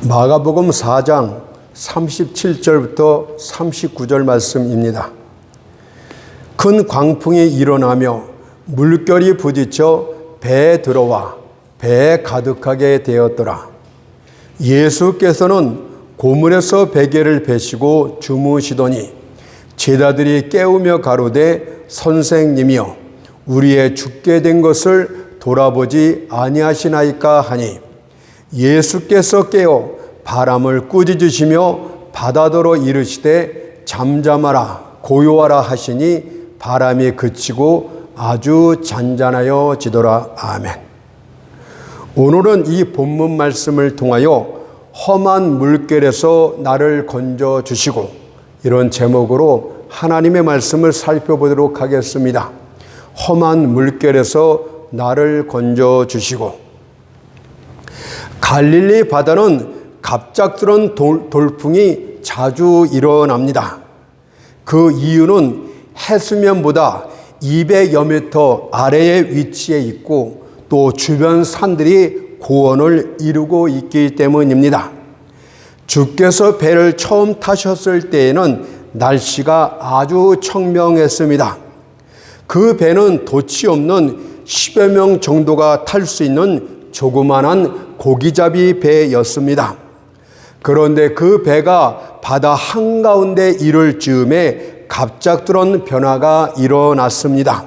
마가복음 4장 37절부터 39절 말씀입니다. 큰 광풍이 일어나며 물결이 부딪혀 배에 들어와 배에 가득하게 되었더라. 예수께서는 고물에서 베개를 베시고 주무시더니 제자들이 깨우며 가로되 선생님이여 우리의 죽게 된 것을 돌아보지 아니하시나이까 하니 예수께서 깨어 바람을 꾸짖으시며 바다더러 이르시되 잠잠하라 고요하라 하시니 바람이 그치고 아주 잔잔하여지더라. 아멘. 오늘은 이 본문 말씀을 통하여 험한 물결에서 나를 건져주시고 이런 제목으로 하나님의 말씀을 살펴보도록 하겠습니다. 험한 물결에서 나를 건져주시고. 갈릴리 바다는 갑작스런 돌풍이 자주 일어납니다. 그 이유는 해수면보다 200여 미터 아래에 위치해 있고 또 주변 산들이 고원을 이루고 있기 때문입니다. 주께서 배를 처음 타셨을 때에는 날씨가 아주 청명했습니다. 그 배는 돛이 없는 10여 명 정도가 탈 수 있는 조그만한 고기잡이 배였습니다. 그런데 그 배가 바다 한가운데 이를 즈음에 갑작스런 변화가 일어났습니다.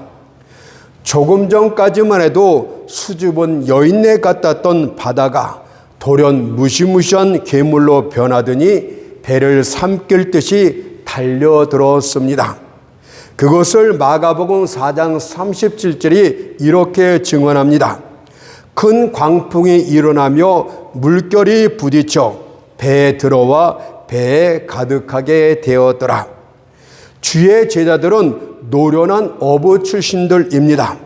조금 전까지만 해도 수줍은 여인네 같았던 바다가 돌연 무시무시한 괴물로 변하더니 배를 삼킬 듯이 달려들었습니다. 그것을 마가복음 4장 37절이 이렇게 증언합니다. 큰 광풍이 일어나며 물결이 부딪혀 배에 들어와 배에 가득하게 되었더라. 주의 제자들은 노련한 어부 출신들입니다.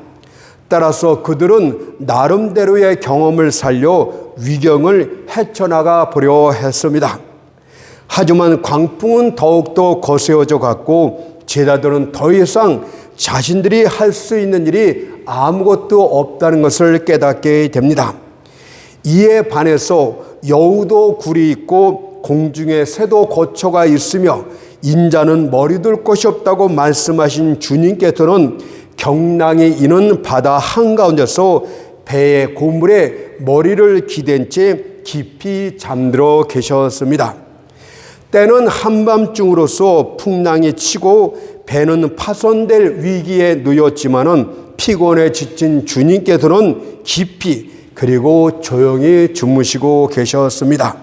따라서 그들은 나름대로의 경험을 살려 위경을 헤쳐나가 보려 했습니다. 하지만 광풍은 더욱더 거세어져 갔고 제자들은 더 이상 자신들이 할 수 있는 일이 아무것도 없다는 것을 깨닫게 됩니다. 이에 반해서 여우도 굴이 있고 공중에 새도 거처가 있으며 인자는 머리 둘 곳이 없다고 말씀하신 주님께서는 경랑이 이는 바다 한가운데서 배의 고물에 머리를 기댄 채 깊이 잠들어 계셨습니다. 때는 한밤중으로서 풍랑이 치고 배는 파손될 위기에 놓였지만은 피곤에 지친 주님께서는 깊이 그리고 조용히 주무시고 계셨습니다.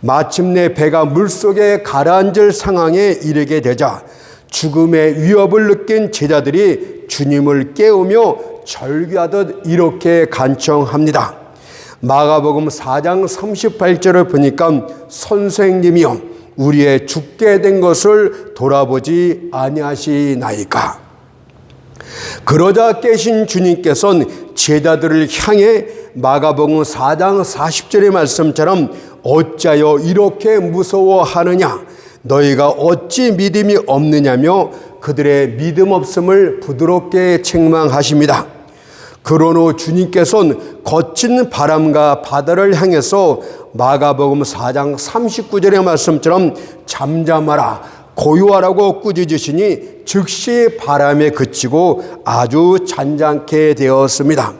마침내 배가 물속에 가라앉을 상황에 이르게 되자 죽음의 위협을 느낀 제자들이 주님을 깨우며 절규하듯 이렇게 간청합니다. 마가복음 4장 38절을 보니까 선생님이여 우리의 죽게 된 것을 돌아보지 아니하시나이까. 그러자 깨신 주님께서는 제자들을 향해 마가복음 4장 40절의 말씀처럼 어찌하여 이렇게 무서워하느냐 너희가 어찌 믿음이 없느냐며 그들의 믿음 없음을 부드럽게 책망하십니다. 그런 후 주님께서는 거친 바람과 바다를 향해서 마가복음 4장 39절의 말씀처럼 잠잠하라 고요하라고 꾸짖으시니 즉시 바람에 그치고 아주 잔잔케 되었습니다.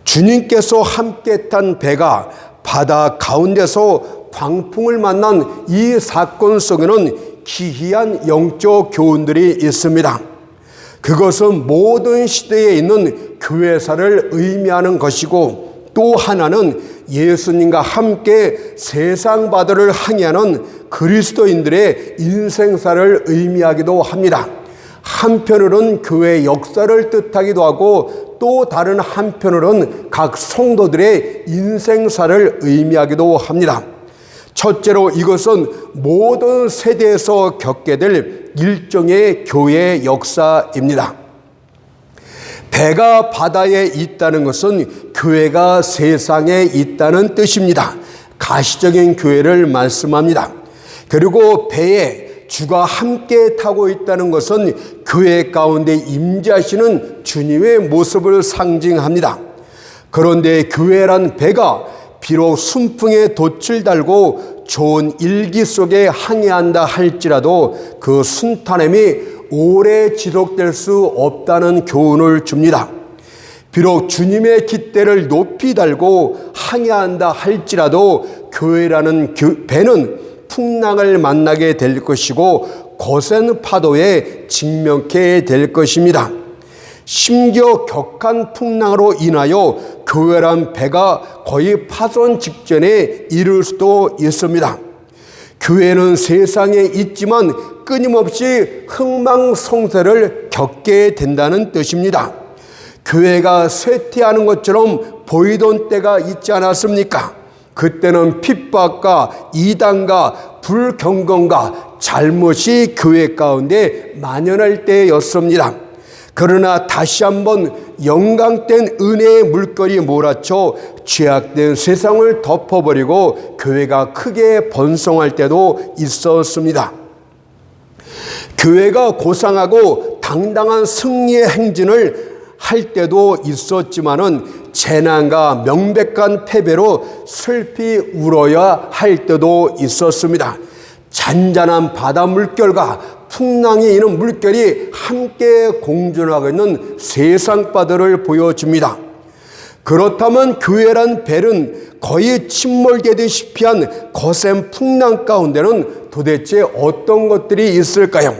주님께서 함께 탄 배가 바다 가운데서 광풍을 만난 이 사건 속에는 기이한 영적 교훈들이 있습니다. 그것은 모든 시대에 있는 교회사를 의미하는 것이고 또 하나는 예수님과 함께 세상 바다를 항해하는 그리스도인들의 인생사를 의미하기도 합니다. 한편으로는 교회 역사를 뜻하기도 하고 또 다른 한편으로는 각 성도들의 인생사를 의미하기도 합니다. 첫째로 이것은 모든 세대에서 겪게 될 일종의 교회 역사입니다. 배가 바다에 있다는 것은 교회가 세상에 있다는 뜻입니다. 가시적인 교회를 말씀합니다. 그리고 배에 주가 함께 타고 있다는 것은 교회 가운데 임재하시는 주님의 모습을 상징합니다. 그런데 교회란 배가 비록 순풍에 돛을 달고 좋은 일기 속에 항해한다 할지라도 그 순탄함이 오래 지속될 수 없다는 교훈을 줍니다. 비록 주님의 깃대를 높이 달고 항해한다 할지라도 교회라는 배는 풍랑을 만나게 될 것이고 거센 파도에 직면케 될 것입니다. 심지어 격한 풍랑으로 인하여 교회란 배가 거의 파손 직전에 이를 수도 있습니다. 교회는 세상에 있지만 끊임없이 흥망성쇠를 겪게 된다는 뜻입니다. 교회가 쇠퇴하는 것처럼 보이던 때가 있지 않았습니까? 그때는 핍박과 이단과 불경건과 잘못이 교회 가운데 만연할 때였습니다. 그러나 다시 한번 영광된 은혜의 물결이 몰아쳐 죄악된 세상을 덮어버리고 교회가 크게 번성할 때도 있었습니다. 교회가 고상하고 당당한 승리의 행진을 할 때도 있었지만은 재난과 명백한 패배로 슬피 울어야 할 때도 있었습니다. 잔잔한 바다 물결과 풍랑이 이는 물결이 함께 공존하고 있는 세상바다를 보여줍니다. 그렇다면 교회란 배는 거의 침몰되듯이 한 거센 풍랑 가운데는 도대체 어떤 것들이 있을까요?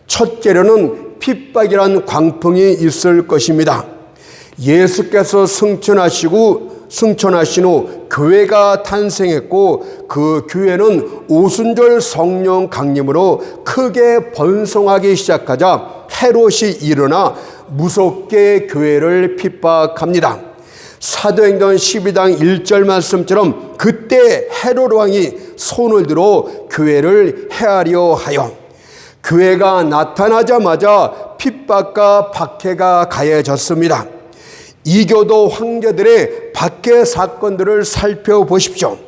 첫째로는 핍박이란 광풍이 있을 것입니다. 예수께서 승천하신 후 교회가 탄생했고 그 교회는 오순절 성령 강림으로 크게 번성하기 시작하자 헤롯이 일어나 무섭게 교회를 핍박합니다. 사도행전 12장 1절 말씀처럼 그때 헤롯 왕이 손을 들어 교회를 해하려 하여 교회가 나타나자마자 핍박과 박해가 가해졌습니다. 이교도 황제들의 박해 사건들을 살펴보십시오.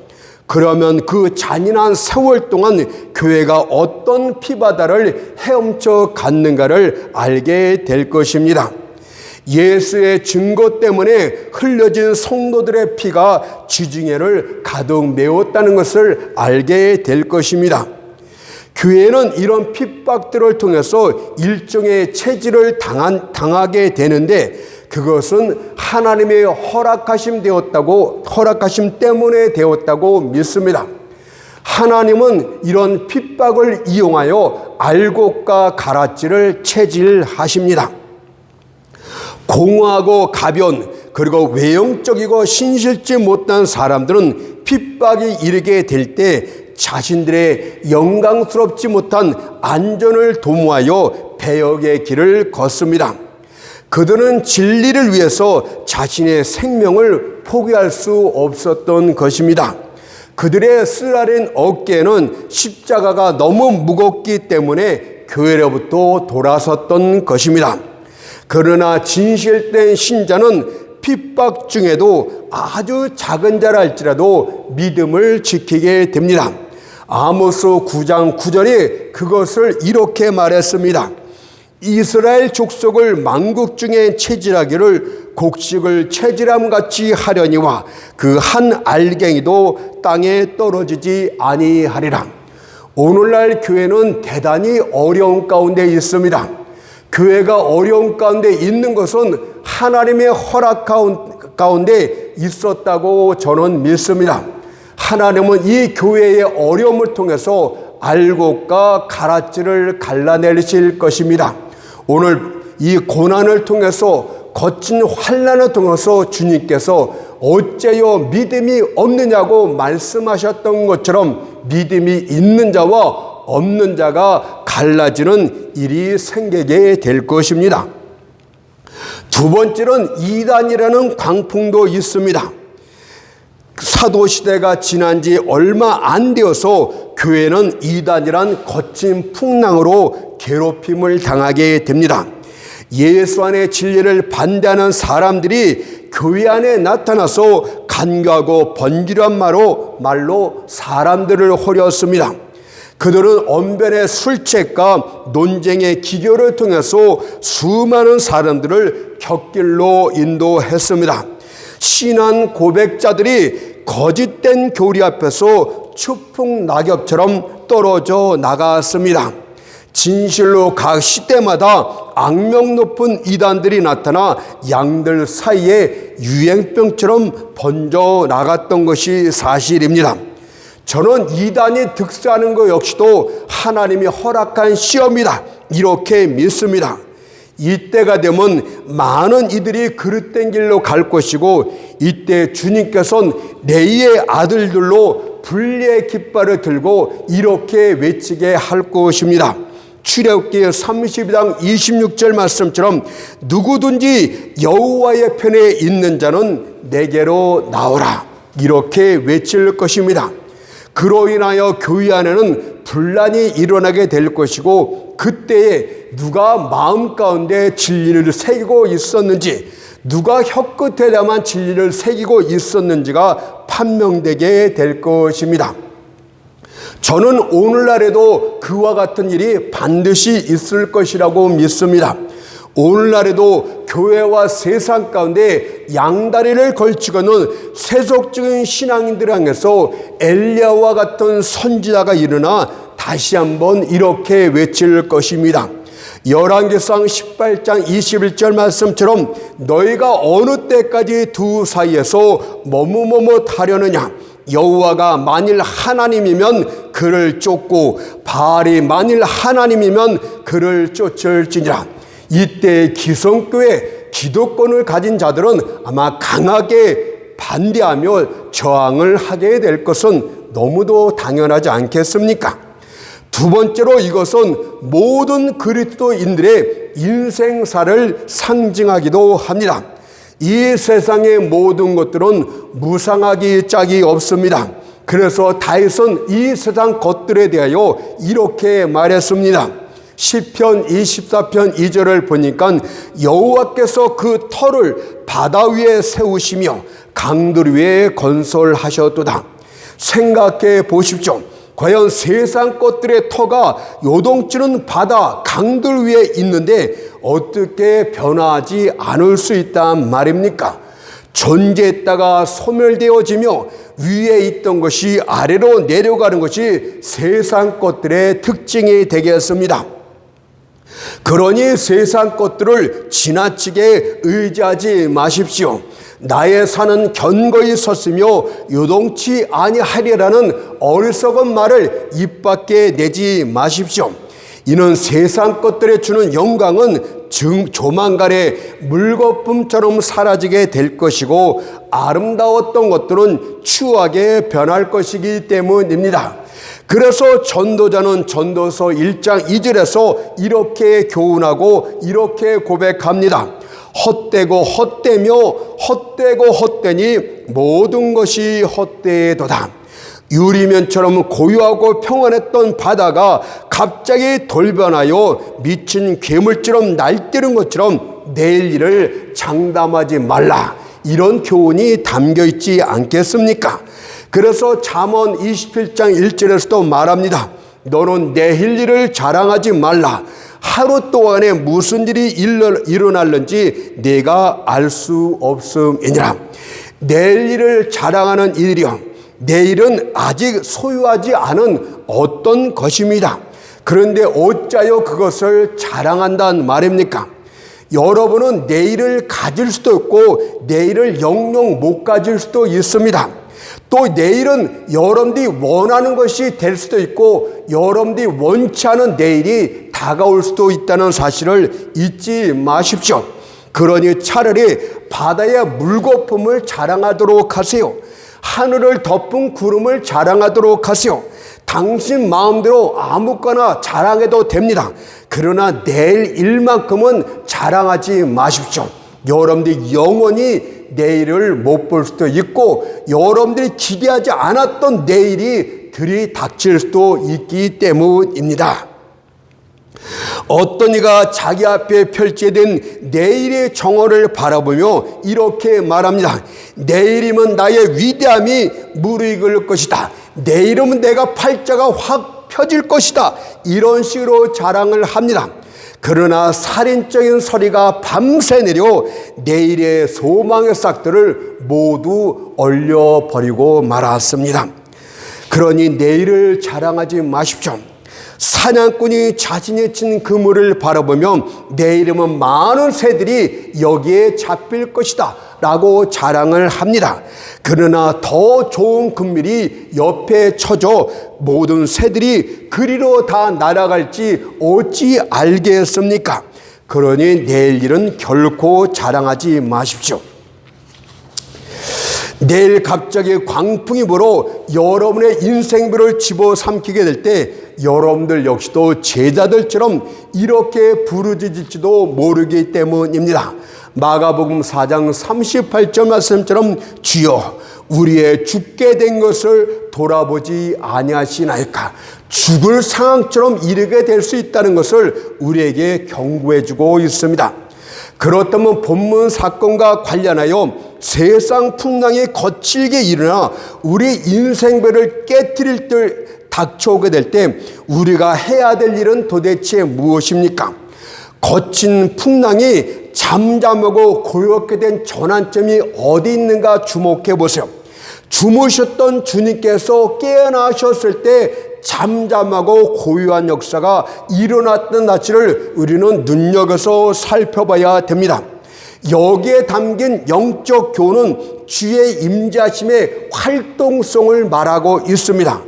그러면 그 잔인한 세월 동안 교회가 어떤 피바다를 헤엄쳐 갔는가를 알게 될 것입니다. 예수의 증거 때문에 흘려진 성도들의 피가 지중해를 가득 메웠다는 것을 알게 될 것입니다. 교회는 이런 핍박들을 통해서 일종의 체질을 당하게 되는데 그것은 하나님의 허락하심 때문에 되었다고 믿습니다. 하나님은 이런 핍박을 이용하여 알곡과 가라지를 체질하십니다. 공허하고 가벼운 그리고 외형적이고 신실지 못한 사람들은 핍박이 이르게 될 때 자신들의 영광스럽지 못한 안전을 도모하여 배역의 길을 걷습니다. 그들은 진리를 위해서 자신의 생명을 포기할 수 없었던 것입니다. 그들의 쓰라린 어깨에는 십자가가 너무 무겁기 때문에 교회로부터 돌아섰던 것입니다. 그러나 진실된 신자는 핍박 중에도 아주 작은 자랄지라도 믿음을 지키게 됩니다. 아모스 9장 9절이 그것을 이렇게 말했습니다. 이스라엘 족속을 만국 중에 체질하기를 곡식을 체질함같이 하려니와 그 한 알갱이도 땅에 떨어지지 아니하리라. 오늘날 교회는 대단히 어려운 가운데 있습니다. 교회가 어려운 가운데 있는 것은 하나님의 허락 가운데 있었다고 저는 믿습니다. 하나님은 이 교회의 어려움을 통해서 알곡과 가라지를 갈라내실 것입니다. 오늘 이 고난을 통해서 거친 환난을 통해서 주님께서 어째요 믿음이 없느냐고 말씀하셨던 것처럼 믿음이 있는 자와 없는 자가 갈라지는 일이 생기게 될 것입니다. 두 번째는 이단이라는 광풍도 있습니다. 사도시대가 지난 지 얼마 안 되어서 교회는 이단이란 거친 풍랑으로 괴롭힘을 당하게 됩니다. 예수 안의 진리를 반대하는 사람들이 교회 안에 나타나서 간교하고 번지르한 말로 사람들을 호렸습니다. 그들은 언변의 술책과 논쟁의 기교를 통해서 수많은 사람들을 격길로 인도했습니다. 신앙 고백자들이 거짓된 교리 앞에서 추풍 낙엽처럼 떨어져 나갔습니다. 진실로 각 시대마다 악명 높은 이단들이 나타나 양들 사이에 유행병처럼 번져 나갔던 것이 사실입니다. 저는 이단이 득세하는 것 역시도 하나님이 허락한 시험이다, 이렇게 믿습니다. 이때가 되면 많은 이들이 그릇된 길로 갈 것이고, 이때 주님께서는 내의 아들들로 분리의 깃발을 들고 이렇게 외치게 할 것입니다. 출애굽기 32장 26절 말씀처럼 누구든지 여호와의 편에 있는 자는 내게로 나오라, 이렇게 외칠 것입니다. 그로 인하여 교회 안에는 분란이 일어나게 될 것이고, 그때에 누가 마음 가운데 진리를 새기고 있었는지, 누가 혀끝에다만 진리를 새기고 있었는지가 판명되게 될 것입니다. 저는 오늘날에도 그와 같은 일이 반드시 있을 것이라고 믿습니다. 오늘날에도 교회와 세상 가운데 양다리를 걸치고는 세속적인 신앙인들 향해서 엘리야와 같은 선지자가 일어나 다시 한번 이렇게 외칠 것입니다. 열왕기상 18장 21절 말씀처럼 너희가 어느 때까지 두 사이에서 머뭇머뭇하려느냐, 여호와가 만일 하나님이면 그를 쫓고 바알이 만일 하나님이면 그를 쫓을지니라. 이때 기성교회 기득권을 가진 자들은 아마 강하게 반대하며 저항을 하게 될 것은 너무도 당연하지 않겠습니까? 두 번째로 이것은 모든 그리스도인들의 인생사를 상징하기도 합니다. 이 세상의 모든 것들은 무상하기 짝이 없습니다. 그래서 다윗은 이 세상 것들에 대하여 이렇게 말했습니다. 시편 24편 2절을 보니까 여호와께서 그 터를 바다 위에 세우시며 강들 위에 건설하셨도다. 생각해 보십시오. 과연 세상 것들의 터가 요동치는 바다, 강들 위에 있는데 어떻게 변하지 않을 수 있단 말입니까? 존재했다가 소멸되어지며 위에 있던 것이 아래로 내려가는 것이 세상 것들의 특징이 되겠습니다. 그러니 세상 것들을 지나치게 의지하지 마십시오. 나의 산은 견고히 섰으며 요동치 아니하리라는 어리석은 말을 입 밖에 내지 마십시오. 이는 세상 것들에 주는 영광은 조만간에 물거품처럼 사라지게 될 것이고, 아름다웠던 것들은 추하게 변할 것이기 때문입니다. 그래서 전도자는 전도서 1장 2절에서 이렇게 교훈하고 이렇게 고백합니다. 헛되고 헛되며 헛되고 헛되니 모든 것이 헛되도다. 유리면처럼 고요하고 평안했던 바다가 갑자기 돌변하여 미친 괴물처럼 날뛰는 것처럼 내일 일을 장담하지 말라, 이런 교훈이 담겨 있지 않겠습니까? 그래서 잠언 27장 1절에서도 말합니다. 너는 내일 일을 자랑하지 말라. 하루 동안에 무슨 일이 일어날는지 내가 알 수 없음이니라. 내일 일을 자랑하는 일이요, 내일은 아직 소유하지 않은 어떤 것입니다. 그런데 어찌하여 그것을 자랑한다는 말입니까? 여러분은 내일을 가질 수도 있고 내일을 영영 못 가질 수도 있습니다. 또 내일은 여러분들이 원하는 것이 될 수도 있고 여러분들이 원치 않은 내일이 다가올 수도 있다는 사실을 잊지 마십시오. 그러니 차라리 바다의 물거품을 자랑하도록 하세요. 하늘을 덮은 구름을 자랑하도록 하세요. 당신 마음대로 아무거나 자랑해도 됩니다. 그러나 내일 일만큼은 자랑하지 마십시오. 여러분들이 영원히 내일을 못 볼 수도 있고 여러분들이 기대하지 않았던 내일이 들이닥칠 수도 있기 때문입니다. 어떤 이가 자기 앞에 펼쳐진 내일의 정오를 바라보며 이렇게 말합니다. 내일이면 나의 위대함이 무르익을 것이다. 내일이면 내가 팔자가 확 펴질 것이다. 이런 식으로 자랑을 합니다. 그러나 살인적인 소리가 밤새 내려 내일의 소망의 싹들을 모두 얼려버리고 말았습니다. 그러니 내일을 자랑하지 마십시오. 사냥꾼이 자신이 친 그물을 바라보며 내일이면 많은 새들이 여기에 잡힐 것이다 라고 자랑을 합니다. 그러나 더 좋은 그물이 옆에 쳐져 모든 새들이 그리로 다 날아갈지 어찌 알겠습니까? 그러니 내일 일은 결코 자랑하지 마십시오. 내일 갑자기 광풍이 불어 여러분의 인생별을 집어삼키게 될 때 여러분들 역시도 제자들처럼 이렇게 부르짖을지도 모르기 때문입니다. 마가복음 4장 38절 말씀처럼 주여 우리의 죽게 된 것을 돌아보지 아니하시나이까. 죽을 상황처럼 이르게 될 수 있다는 것을 우리에게 경고해 주고 있습니다. 그렇다면 본문 사건과 관련하여 세상 풍랑이 거칠게 일어나 우리 인생배를 깨뜨릴 때 닥쳐오게 될 때 우리가 해야 될 일은 도대체 무엇입니까? 거친 풍랑이 잠잠하고 고요하게 된 전환점이 어디 있는가 주목해 보세요. 주무셨던 주님께서 깨어나셨을 때 잠잠하고 고요한 역사가 일어났던 사실을 우리는 눈여겨서 살펴봐야 됩니다. 여기에 담긴 영적 교훈은 주의 임재하심의 활동성을 말하고 있습니다.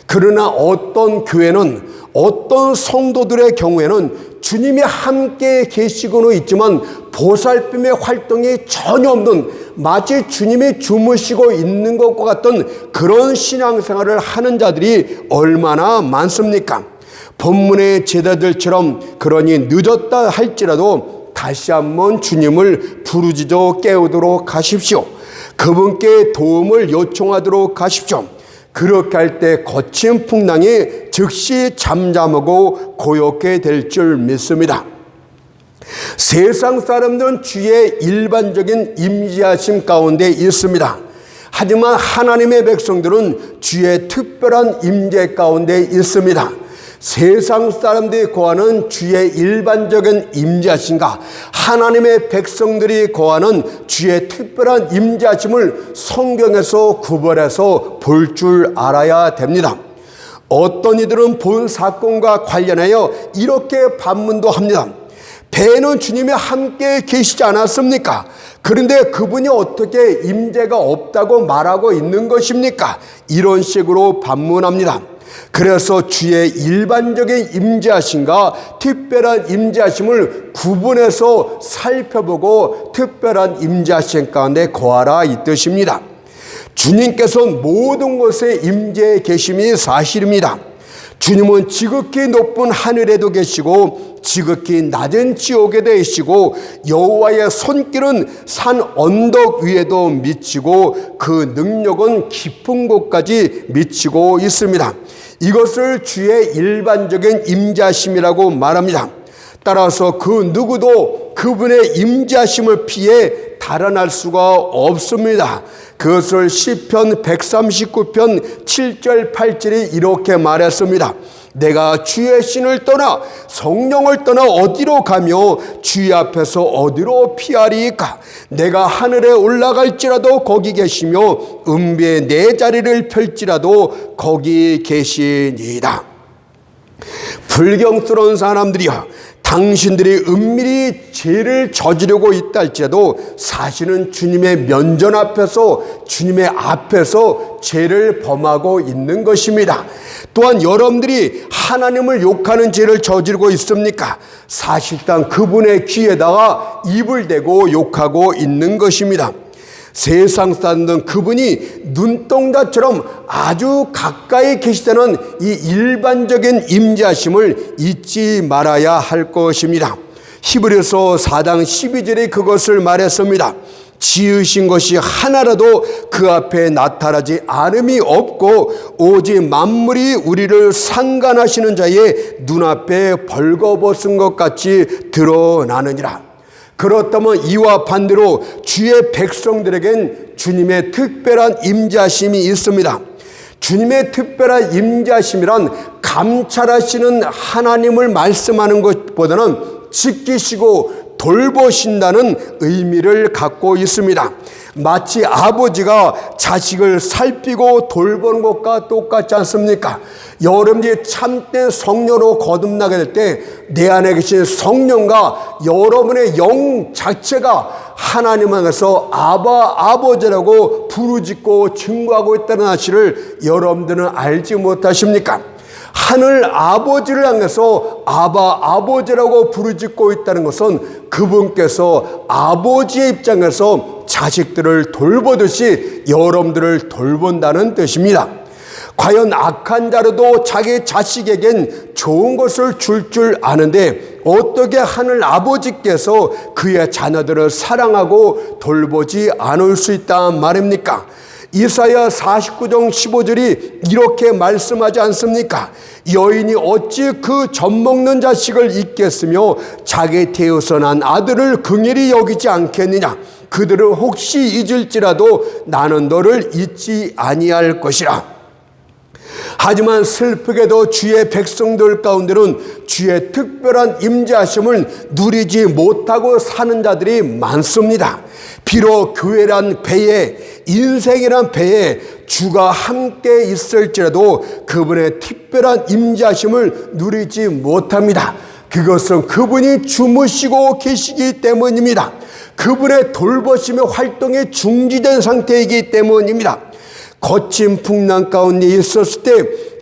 그러나 어떤 교회는 어떤 성도들의 경우에는 주님이 함께 계시고는 있지만 보살핌의 활동이 전혀 없는 마치 주님이 주무시고 있는 것과 같던 그런 신앙생활을 하는 자들이 얼마나 많습니까? 본문의 제자들처럼 그러니 늦었다 할지라도 다시 한번 주님을 부르짖어 깨우도록 하십시오. 그분께 도움을 요청하도록 하십시오. 그렇게 할 때 거친 풍랑이 즉시 잠잠하고 고요하게 될 줄 믿습니다. 세상 사람들은 주의 일반적인 임재하심 가운데 있습니다. 하지만 하나님의 백성들은 주의 특별한 임재 가운데 있습니다. 세상 사람들이 거하는 주의 일반적인 임재하심과 하나님의 백성들이 거하는 주의 특별한 임재하심을 성경에서 구별해서 볼 줄 알아야 됩니다. 어떤 이들은 본 사건과 관련하여 이렇게 반문도 합니다. 배에는 주님이 함께 계시지 않았습니까? 그런데 그분이 어떻게 임재가 없다고 말하고 있는 것입니까? 이런 식으로 반문합니다. 그래서 주의 일반적인 임재하심과 특별한 임재하심을 구분해서 살펴보고 특별한 임재하심 가운데 거하라 이 뜻입니다. 주님께서 모든 것에 임재해 계심이 사실입니다. 주님은 지극히 높은 하늘에도 계시고 지극히 낮은 지옥에도 계시고 여호와의 손길은 산 언덕 위에도 미치고 그 능력은 깊은 곳까지 미치고 있습니다. 이것을 주의 일반적인 임재하심이라고 말합니다. 따라서 그 누구도 그분의 임재하심을 피해 달아날 수가 없습니다. 그것을 시편 139편 7절 8절이 이렇게 말했습니다. 내가 주의 신을 떠나 성령을 떠나 어디로 가며 주의 앞에서 어디로 피하리까? 내가 하늘에 올라갈지라도 거기 계시며 은비에 내 자리를 펼지라도 거기 계시니이다. 불경스러운 사람들이여, 당신들이 은밀히 죄를 저지르고 있다 할지라도 사실은 주님의 면전 앞에서 주님의 앞에서 죄를 범하고 있는 것입니다. 또한 여러분들이 하나님을 욕하는 죄를 저지르고 있습니까? 사실상 그분의 귀에다가 입을 대고 욕하고 있는 것입니다. 세상 사람들은 그분이 눈동자처럼 아주 가까이 계시다는 이 일반적인 임재하심을 잊지 말아야 할 것입니다. 히브리서 4장 12절에 그것을 말했습니다. 지으신 것이 하나라도 그 앞에 나타나지 않음이 없고 오직 만물이 우리를 상관하시는 자의 눈앞에 벌거벗은 것 같이 드러나느니라. 그렇다면 이와 반대로 주의 백성들에겐 주님의 특별한 임재하심이 있습니다. 주님의 특별한 임재하심이란 감찰하시는 하나님을 말씀하는 것보다는 지키시고 돌보신다는 의미를 갖고 있습니다. 마치 아버지가 자식을 살피고 돌보는 것과 똑같지 않습니까? 여러분들이 참된 성령으로 거듭나게 될 때 내 안에 계신 성령과 여러분의 영 자체가 하나님 안에서 아버지라고 부르짖고 증거하고 있다는 사실을 여러분들은 알지 못하십니까? 하늘 아버지를 향해서 아버지라고 부르짖고 있다는 것은 그분께서 아버지의 입장에서 자식들을 돌보듯이 여러분들을 돌본다는 뜻입니다. 과연 악한 자로도 자기 자식에겐 좋은 것을 줄 아는데 어떻게 하늘 아버지께서 그의 자녀들을 사랑하고 돌보지 않을 수 있단 말입니까? 이사야 49장 15절이 이렇게 말씀하지 않습니까? 여인이 어찌 그 젖먹는 자식을 잊겠으며 자기 태에서 난 아들을 긍휼히 여기지 않겠느냐? 그들을 혹시 잊을지라도 나는 너를 잊지 아니할 것이라. 하지만 슬프게도 주의 백성들 가운데는 주의 특별한 임재하심을 누리지 못하고 사는 자들이 많습니다. 비록 교회란 배에, 인생이란 배에 주가 함께 있을지라도 그분의 특별한 임재하심을 누리지 못합니다. 그것은 그분이 주무시고 계시기 때문입니다. 그분의 돌보심의 활동에 중지된 상태이기 때문입니다. 거친 풍랑 가운데 있었을 때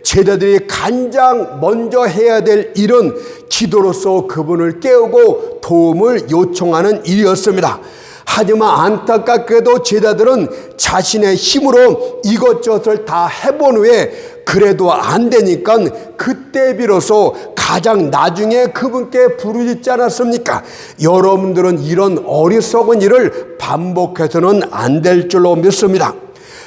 제자들이 가장 먼저 해야 될 일은 기도로서 그분을 깨우고 도움을 요청하는 일이었습니다. 하지만 안타깝게도 제자들은 자신의 힘으로 이것저것을 다 해본 후에 그래도 안 되니까 그때 비로소 가장 나중에 그분께 부르짖지 않았습니까? 여러분들은 이런 어리석은 일을 반복해서는 안 될 줄로 믿습니다.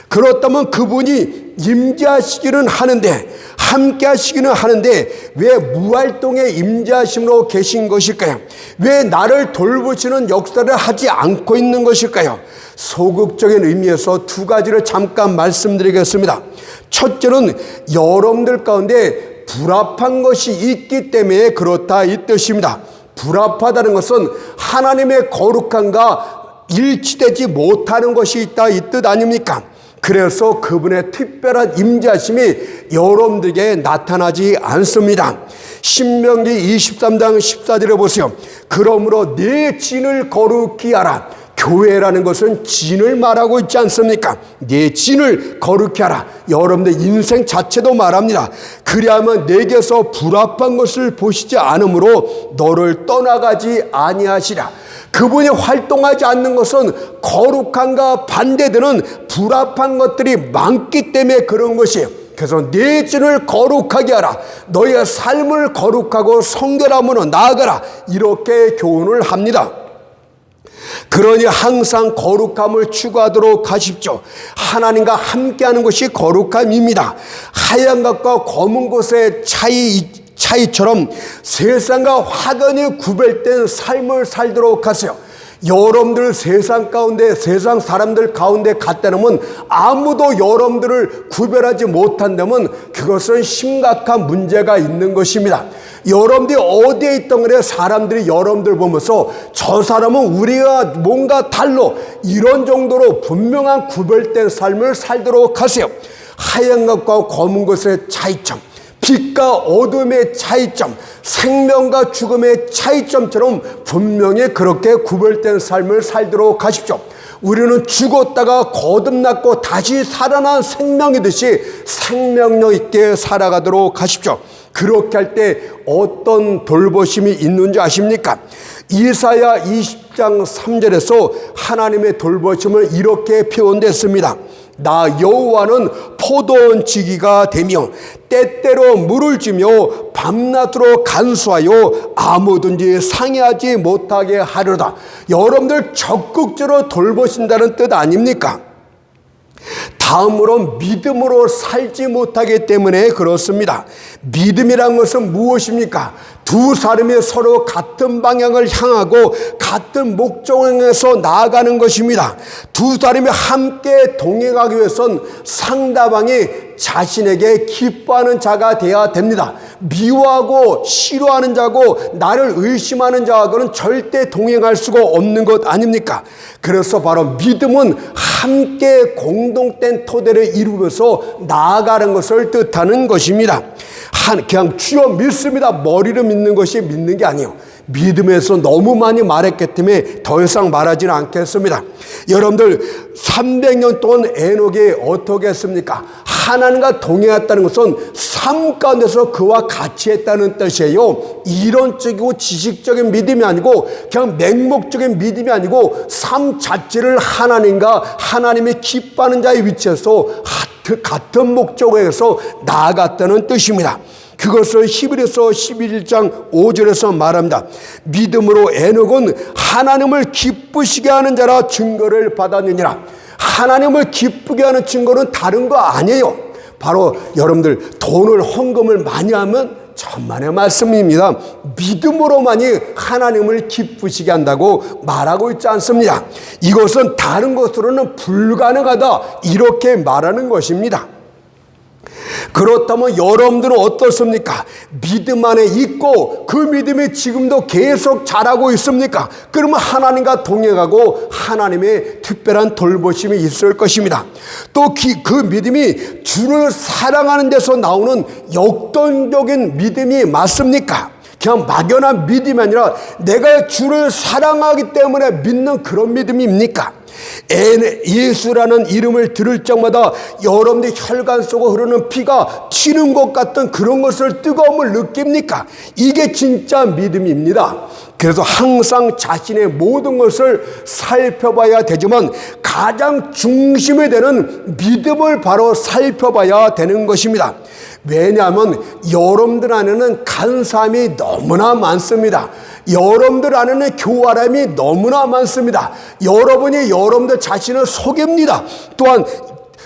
그렇다면 그분이 임재하시기는 하는데, 함께 하시기는 하는데 왜 무활동의 임재하심으로 계신 것일까요? 왜 나를 돌보시는 역사를 하지 않고 있는 것일까요? 소극적인 의미에서 두 가지를 잠깐 말씀드리겠습니다. 첫째는 여러분들 가운데 불합한 것이 있기 때문에 그렇다 이 뜻입니다. 불합하다는 것은 하나님의 거룩함과 일치되지 못하는 것이 있다 이 뜻 아닙니까? 그래서 그분의 특별한 임재하심이 여러분들에게 나타나지 않습니다. 신명기 23장 14절에 보세요. 그러므로 내 진을 거룩히 하라. 교회라는 것은 진을 말하고 있지 않습니까? 내 진을 거룩히 하라. 여러분들 인생 자체도 말합니다. 그리하면 내게서 불합한 것을 보시지 않으므로 너를 떠나가지 아니하시라. 그분이 활동하지 않는 것은 거룩함과 반대되는 불합한 것들이 많기 때문에 그런 것이에요. 그래서 내 진을 거룩하게 하라. 너의 삶을 거룩하고 성결함으로 나아가라. 이렇게 교훈을 합니다. 그러니 항상 거룩함을 추구하도록 하십시오. 하나님과 함께하는 것이 거룩함입니다. 하얀 것과 검은 것의 차이처럼 세상과 확연히 구별된 삶을 살도록 하세요. 여러분들 세상 가운데, 세상 사람들 가운데 갔다 놓으면 아무도 여러분들을 구별하지 못한다면 그것은 심각한 문제가 있는 것입니다. 여러분들이 어디에 있던 간에 사람들이 여러분들 보면서 저 사람은 우리가 뭔가 달라, 이런 정도로 분명한 구별된 삶을 살도록 하세요. 하얀 것과 검은 것의 차이점, 빛과 어둠의 차이점, 생명과 죽음의 차이점처럼 분명히 그렇게 구별된 삶을 살도록 하십시오. 우리는 죽었다가 거듭났고 다시 살아난 생명이듯이 생명력 있게 살아가도록 하십시오. 그렇게 할 때 어떤 돌보심이 있는지 아십니까? 이사야 20장 3절에서 하나님의 돌보심을 이렇게 표현됐습니다. 나 여호와는 포도원 지기가 되며 때때로 물을 주며 밤낮으로 간수하여 아무든지 상해하지 못하게 하려다. 여러분들 적극적으로 돌보신다는 뜻 아닙니까? 다음으로 믿음으로 살지 못하기 때문에 그렇습니다. 믿음이란 것은 무엇입니까? 두 사람이 서로 같은 방향을 향하고 같은 목적을 향해서 나아가는 것입니다. 두 사람이 함께 동행하기 위해서는 상대방이 자신에게 기뻐하는 자가 되어야 됩니다. 미워하고 싫어하는 자고 나를 의심하는 자하고는 절대 동행할 수가 없는 것 아닙니까? 그래서 바로 믿음은 함께 공동된 토대를 이루면서 나아가는 것을 뜻하는 것입니다. 그냥 주여 믿습니다, 머리로 믿는 것이 믿는 게 아니에요. 믿음에서 너무 많이 말했기 때문에 더 이상 말하지는 않겠습니다. 여러분들 300년 동안 에녹이 어떻게 했습니까? 하나님과 동행했다는 것은 삶 가운데서 그와 같이 했다는 뜻이에요. 이론적이고 지식적인 믿음이 아니고 그냥 맹목적인 믿음이 아니고 삶 자체를 하나님이 기뻐하는 자의 위치에서 같은 목적에서 나아갔다는 뜻입니다. 그것을 히브리서 11장 5절에서 말합니다. 믿음으로 에녹은 하나님을 기쁘시게 하는 자라 증거를 받았느니라. 하나님을 기쁘게 하는 증거는 다른 거 아니에요. 바로 여러분들 돈을 헌금을 많이 하면 천만의 말씀입니다. 믿음으로만이 하나님을 기쁘시게 한다고 말하고 있지 않습니다. 이것은 다른 것으로는 불가능하다, 이렇게 말하는 것입니다. 그렇다면 여러분들은 어떻습니까? 믿음 안에 있고 그 믿음이 지금도 계속 자라고 있습니까? 그러면 하나님과 동행하고 하나님의 특별한 돌보심이 있을 것입니다. 또 그 믿음이 주를 사랑하는 데서 나오는 역동적인 믿음이 맞습니까? 그냥 막연한 믿음이 아니라 내가 주를 사랑하기 때문에 믿는 그런 믿음입니까? 예수라는 이름을 들을 적마다 여러분들 혈관 속으로 흐르는 피가 튀는 것 같은 그런 것을 뜨거움을 느낍니까? 이게 진짜 믿음입니다. 그래서 항상 자신의 모든 것을 살펴봐야 되지만 가장 중심이 되는 믿음을 바로 살펴봐야 되는 것입니다. 왜냐하면 여러분들 안에는 간사함이 너무나 많습니다. 여러분들 안에는 교활함이 너무나 많습니다. 여러분이 여러분들 자신을 속입니다. 또한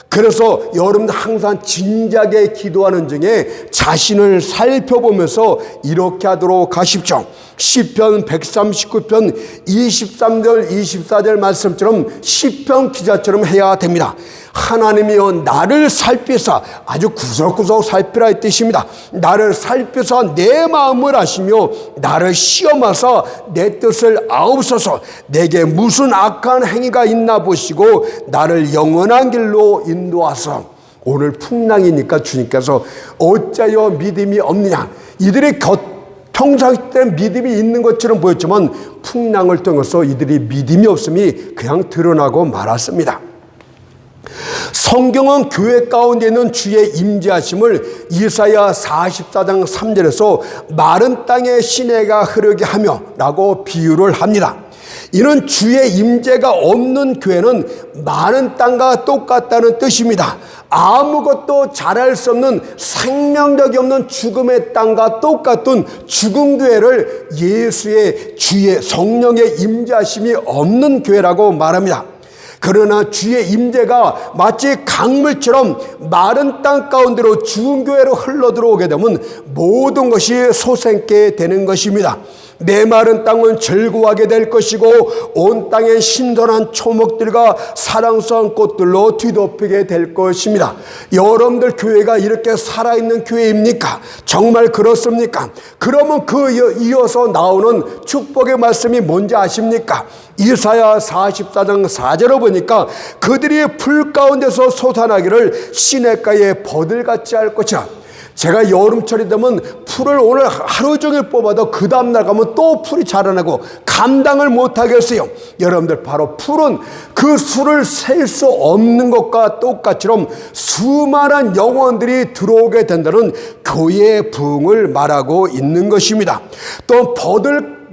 그래서 여러분들 항상 진지하게 기도하는 중에 자신을 살펴보면서 이렇게 하도록 하십시오. 시편 139편 23절 24절 말씀처럼 시편 기자처럼 해야 됩니다. 하나님이여 나를 살피사, 아주 구석구석 살피라 이 뜻입니다. 나를 살피사 내 마음을 아시며 나를 시험하사 내 뜻을 아옵소서. 내게 무슨 악한 행위가 있나 보시고 나를 영원한 길로 인도하소서. 오늘 풍랑이니까 주님께서 어찌하여 믿음이 없느냐, 이들이 평상시때 믿음이 있는 것처럼 보였지만 풍랑을 통해서 이들이 믿음이 없음이 그냥 드러나고 말았습니다. 성경은 교회 가운데 있는 주의 임재하심을 이사야 44장 3절에서 마른 땅에 시내가 흐르게 하며 라고 비유를 합니다. 이는 주의 임재가 없는 교회는 마른 땅과 똑같다는 뜻입니다. 아무것도 잘할 수 없는 생명력이 없는 죽음의 땅과 똑같은 죽은 교회를 예수의 주의 성령의 임재하심이 없는 교회라고 말합니다. 그러나 주의 임재가 마치 강물처럼 마른 땅 가운데로 죽은 교회로 흘러들어오게 되면 모든 것이 솟게 되는 것입니다. 메마른 땅은 즐거워하게 될 것이고 온 땅에 신선한 초목들과 사랑스러운 꽃들로 뒤덮이게 될 것입니다. 여러분들 교회가 이렇게 살아있는 교회입니까? 정말 그렇습니까? 그러면 이어서 나오는 축복의 말씀이 뭔지 아십니까? 이사야 44장 4절을 보니까 그들이 풀 가운데서 솟아나기를 시냇가에 버들같이 할 것이라. 제가 여름철이 되면 풀을 오늘 하루 종일 뽑아도 그 다음날 가면 또 풀이 자라나고 감당을 못하겠어요. 여러분들 바로 풀은 그 수를 셀 수 없는 것과 똑같이럼 수많은 영혼들이 들어오게 된다는 교회의 부흥을 말하고 있는 것입니다. 또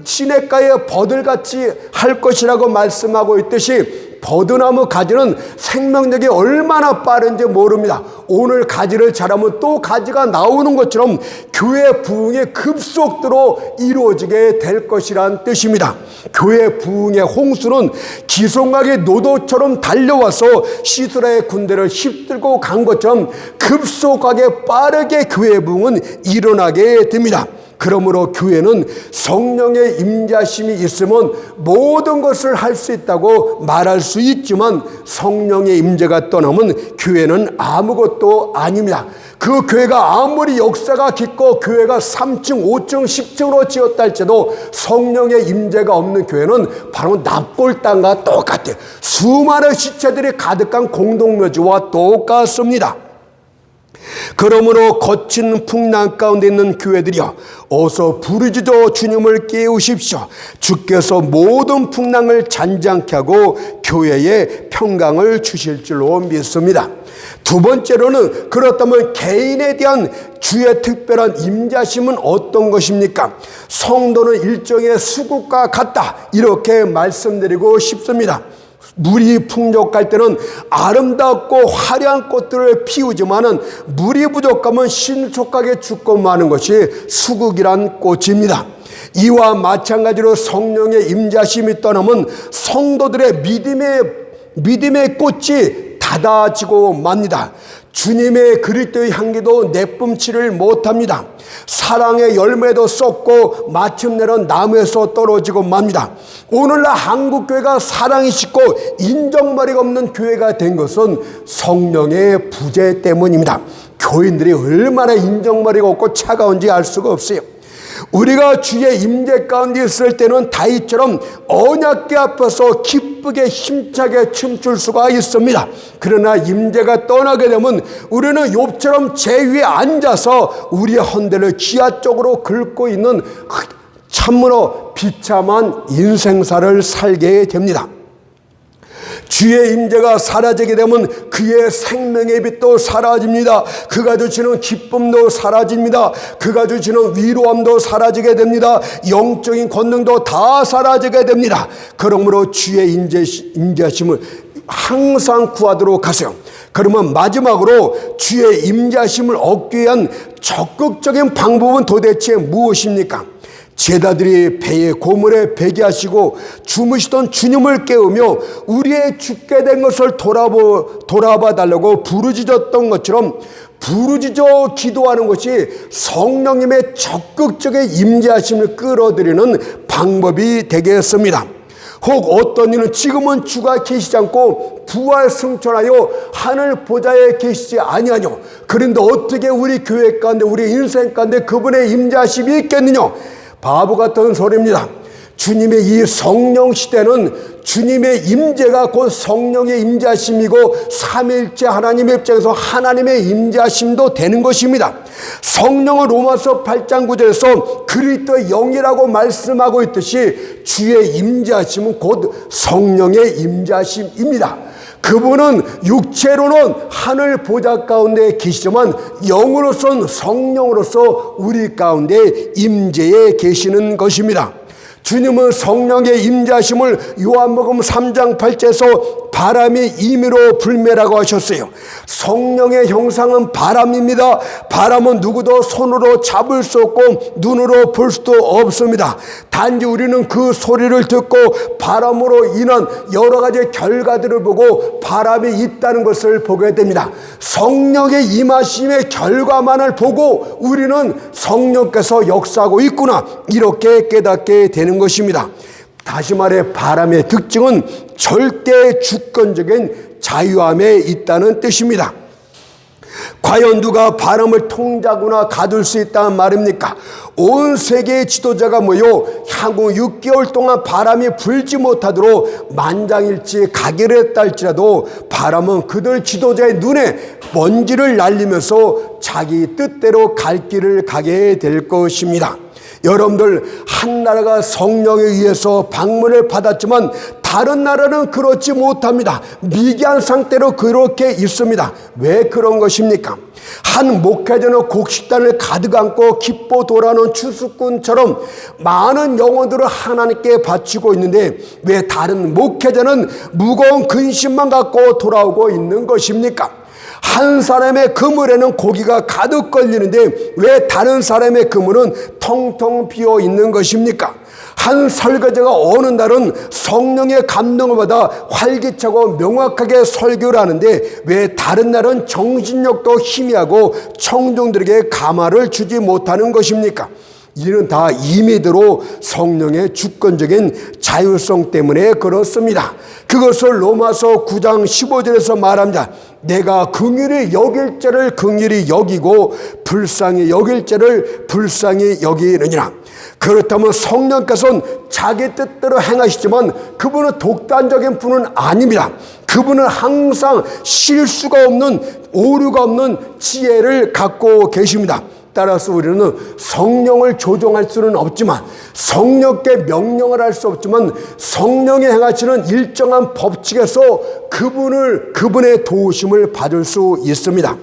시냇가에 버들같이 할 것이라고 말씀하고 있듯이 버드나무 가지는 생명력이 얼마나 빠른지 모릅니다. 오늘 가지를 자라면 또 가지가 나오는 것처럼 교회 부흥이 급속도로 이루어지게 될 것이란 뜻입니다. 교회 부흥의 홍수는 기송각이 노도처럼 달려와서 시스라의 군대를 휩들고 간 것처럼 급속하게 빠르게 교회 부흥은 일어나게 됩니다. 그러므로 교회는 성령의 임재하심이 있으면 모든 것을 할 수 있다고 말할 수 있지만 성령의 임재가 떠나면 교회는 아무것도 아닙니다. 그 교회가 아무리 역사가 깊고 교회가 3층, 5층, 10층으로 지었다 할지라도 성령의 임재가 없는 교회는 바로 납골당과 똑같아요. 수많은 시체들이 가득한 공동묘지와 똑같습니다. 그러므로 거친 풍랑 가운데 있는 교회들이여, 어서 부르짖어 주님을 깨우십시오. 주께서 모든 풍랑을 잔잔케 하고 교회에 평강을 주실 줄로 믿습니다. 두 번째로는, 그렇다면 개인에 대한 주의 특별한 임재하심은 어떤 것입니까? 성도는 일종의 수국과 같다, 이렇게 말씀드리고 싶습니다. 물이 풍족할 때는 아름답고 화려한 꽃들을 피우지만은 물이 부족하면 신속하게 죽고 마는 것이 수국이란 꽃입니다. 이와 마찬가지로 성령의 임재하심이 떠나면 성도들의 믿음의 꽃이 닫아지고 맙니다. 주님의 그리스도의 향기도 내뿜지를 못합니다. 사랑의 열매도 썩고 마침내는 나무에서 떨어지고 맙니다. 오늘날 한국교회가 사랑이 식고 인정머리가 없는 교회가 된 것은 성령의 부재 때문입니다. 교인들이 얼마나 인정머리가 없고 차가운지 알 수가 없어요. 우리가 주의 임재 가운데 있을 때는 다윗처럼 언약궤 앞에서 기쁘게 힘차게 춤출 수가 있습니다. 그러나 임재가 떠나게 되면 우리는 욥처럼 제 위에 앉아서 우리의 헌대를 기아 쪽으로 긁고 있는 참으로 비참한 인생사를 살게 됩니다. 주의 임재가 사라지게 되면 그의 생명의 빛도 사라집니다. 그가 주시는 기쁨도 사라집니다. 그가 주시는 위로함도 사라지게 됩니다. 영적인 권능도 다 사라지게 됩니다. 그러므로 주의 임재하심을 항상 구하도록 하세요. 그러면 마지막으로 주의 임재하심을 얻기 위한 적극적인 방법은 도대체 무엇입니까? 제자들이 배에 고물에 베게 하시고 주무시던 주님을 깨우며 우리의 죽게 된 것을 돌아봐 달라고 부르짖었던 것처럼 부르짖어 기도하는 것이 성령님의 적극적인 임재하심을 끌어들이는 방법이 되겠습니다. 혹 어떤 이는 지금은 주가 계시지 않고 부활 승천하여 하늘 보좌에 계시지 아니하뇨. 그런데 어떻게 우리 교회 가운데 우리 인생 가운데 그분의 임재하심이 있겠느냐. 바보 같은 소리입니다. 주님의 이 성령 시대는 주님의 임재가 곧 성령의 임재하심이고 삼위일체 하나님의 입장에서 하나님의 임재하심도 되는 것입니다. 성령은 로마서 8장 9절에서 그리스도의 영이라고 말씀하고 있듯이 주의 임재하심은 곧 성령의 임재하심입니다. 그분은 육체로는 하늘 보좌 가운데 계시지만 영으로서는 성령으로서 우리 가운데 임재해 계시는 것입니다. 주님은 성령의 임재하심을 요한복음 3장 8절에서 바람이 임의로 불매라고 하셨어요. 성령의 형상은 바람입니다. 바람은 누구도 손으로 잡을 수 없고 눈으로 볼 수도 없습니다. 단지 우리는 그 소리를 듣고 바람으로 인한 여러 가지 결과들을 보고 바람이 있다는 것을 보게 됩니다. 성령의 임하심의 결과만을 보고 우리는 성령께서 역사하고 있구나, 이렇게 깨닫게 되는 것입니다. 다시 말해 바람의 특징은 절대 주권적인 자유함에 있다는 뜻입니다. 과연 누가 바람을 통제하거나 가둘 수 있다는 말입니까? 온 세계의 지도자가 모여 향후 6개월 동안 바람이 불지 못하도록 만장일치 가기를 했다 할지라도 바람은 그들 지도자의 눈에 먼지를 날리면서 자기 뜻대로 갈 길을 가게 될 것입니다. 여러분들, 한 나라가 성령에 의해서 방문을 받았지만 다른 나라는 그렇지 못합니다. 미개한 상태로 그렇게 있습니다. 왜 그런 것입니까? 한 목회자는 곡식단을 가득 안고 기뻐 돌아오는 추수꾼처럼 많은 영혼들을 하나님께 바치고 있는데 왜 다른 목회자는 무거운 근심만 갖고 돌아오고 있는 것입니까? 한 사람의 그물에는 고기가 가득 걸리는데 왜 다른 사람의 그물은 텅텅 비어 있는 것입니까? 한 설교자가 어느 날은 성령의 감동을 받아 활기차고 명확하게 설교를 하는데 왜 다른 날은 정신력도 희미하고 청중들에게 감화를 주지 못하는 것입니까? 이는 다 임의대로 성령의 주권적인 자율성 때문에 그렇습니다. 그것을 로마서 9장 15절에서 말합니다. 내가 긍휼히 여길 자를 긍휼히 여기고 불쌍히 여길 자를 불쌍히 여기느니라. 그렇다면 성령께서는 자기 뜻대로 행하시지만 그분은 독단적인 분은 아닙니다. 그분은 항상 실수가 없는, 오류가 없는 지혜를 갖고 계십니다. 따라서 우리는 성령을 조종할 수는 없지만, 성령께 명령을 할 수 없지만 성령이 행하시는 일정한 법칙에서 그분의 도우심을 받을 수 있습니다.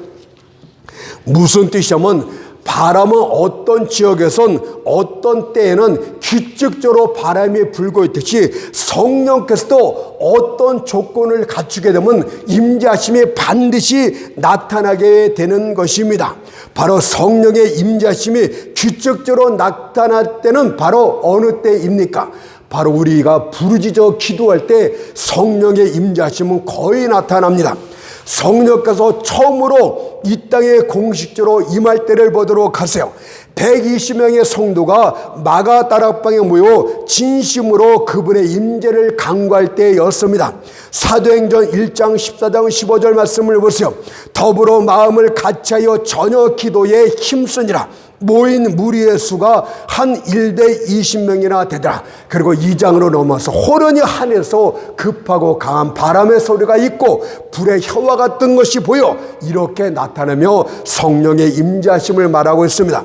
무슨 뜻이냐면, 바람은 어떤 지역에선 어떤 때에는 규칙적으로 바람이 불고 있듯이 성령께서도 어떤 조건을 갖추게 되면 임재하심이 반드시 나타나게 되는 것입니다. 바로 성령의 임재하심이 규칙적으로 나타날 때는 바로 어느 때입니까? 바로 우리가 부르짖어 기도할 때 성령의 임재하심은 거의 나타납니다. 성령께서 처음으로 이 땅에 공식적으로 임할 때를 보도록 하세요. 120명의 성도가 마가다락방에 모여 진심으로 그분의 임재를 간구할 때였습니다. 사도행전 1장 14장 15절 말씀을 보세요. 더불어 마음을 같이하여 전혀 기도에 힘쓰니라. 모인 무리의 수가 한 1대 20명이나 되더라. 그리고 2장으로 넘어서 호련히 하늘에서 급하고 강한 바람의 소리가 있고 불의 혀와 같은 것이 보여 이렇게 나타나며 성령의 임재하심을 말하고 있습니다.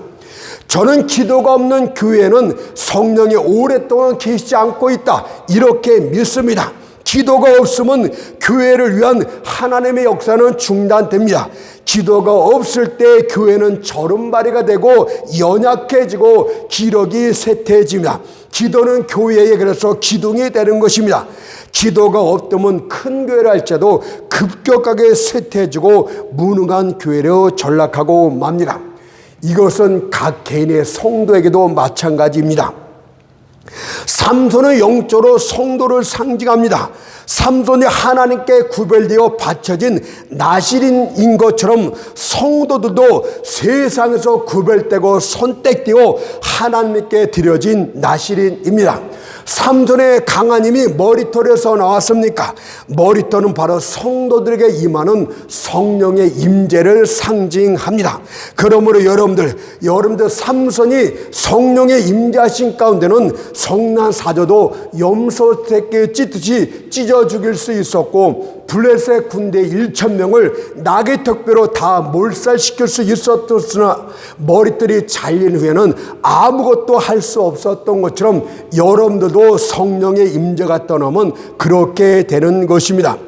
저는 기도가 없는 교회는 성령이 오랫동안 계시지 않고 있다 이렇게 믿습니다. 기도가 없으면 교회를 위한 하나님의 역사는 중단됩니다. 기도가 없을 때 교회는 절음발이가 되고 연약해지고 기력이 쇠퇴해집니다. 기도는 교회에 그래서 기둥이 되는 것입니다. 기도가 없다면 큰 교회를 할지라도 급격하게 쇠퇴해지고 무능한 교회로 전락하고 맙니다. 이것은 각 개인의 성도에게도 마찬가지입니다. 삼손은 영적으로 성도를 상징합니다. 삼손이 하나님께 구별되어 바쳐진 나실인인 것처럼 성도들도 세상에서 구별되고 선택되어 하나님께 드려진 나실인입니다. 삼손의 강한 힘이 머리털에서 나왔습니까? 머리털은 바로 성도들에게 임하는 성령의 임재를 상징합니다. 그러므로 여러분들 삼손이 성령의 임재하신 가운데는 성난 사자도 염소 새끼 찢듯이 찢어 죽일 수 있었고 블레셋 군대 1,000명을 낙의 턱뼈로 다 몰살시킬 수 있었으나 머리털이 잘린 후에는 아무것도 할 수 없었던 것처럼 여러분들도 성령의 임재가 떠나면 그렇게 되는 것입니다.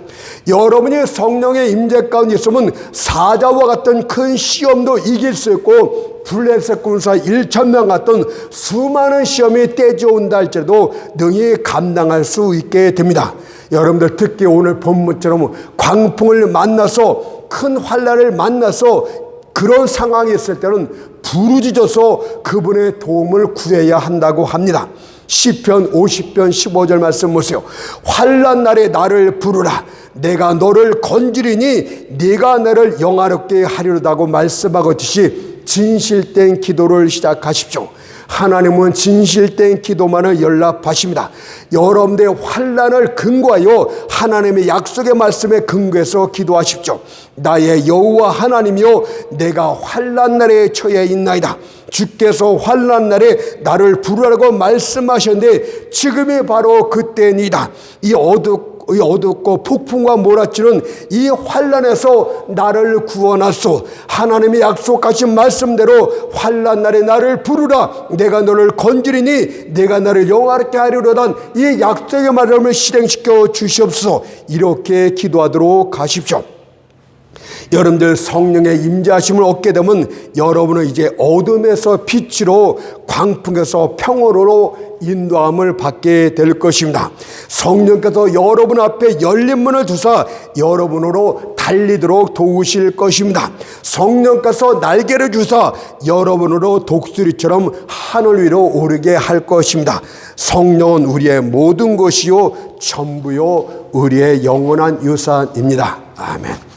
여러분이 성령의 임재 가운데 있으면 사자와 같은 큰 시험도 이길 수 있고 블레셋 군사 1,000명 같은 수많은 시험이 떼져온다 할지라도 능히 감당할 수 있게 됩니다. 여러분들 특히 오늘 본문처럼 광풍을 만나서 큰 환난을 만나서 그런 상황이 있을 때는 부르짖어서 그분의 도움을 구해야 한다고 합니다. 시편 50편 15절 말씀 보세요. 환난 날에 나를 부르라. 내가 너를 건지리니 네가 나를 영화롭게 하리로다고 말씀하듯이 진실된 기도를 시작하십시오. 하나님은 진실된 기도만을 연락하십니다. 여러분들의 환난을 근거하여 하나님의 약속의 말씀에 근거해서 기도하십시오. 나의 여호와 하나님이여 내가 환난 날에 처해 있나이다. 주께서 환난 날에 나를 부르라고 말씀하셨는데 지금이 바로 그때입니다. 이 어둡고 폭풍과 몰아치는 이 환난에서 나를 구원하소. 하나님의 약속하신 말씀대로 환난 날에 나를 부르라. 내가 너를 건지리니 내가 나를 영화롭게 하리로다. 이 약속의 말씀을 실행시켜 주시옵소서. 이렇게 기도하도록 하십시오. 여러분들 성령의 임재하심을 얻게 되면 여러분은 이제 어둠에서 빛으로 광풍에서 평화로 인도함을 받게 될 것입니다. 성령께서 여러분 앞에 열린 문을 두사 여러분으로 달리도록 도우실 것입니다. 성령께서 날개를 주사 여러분으로 독수리처럼 하늘 위로 오르게 할 것입니다. 성령은 우리의 모든 것이요 전부요 우리의 영원한 유산입니다. 아멘.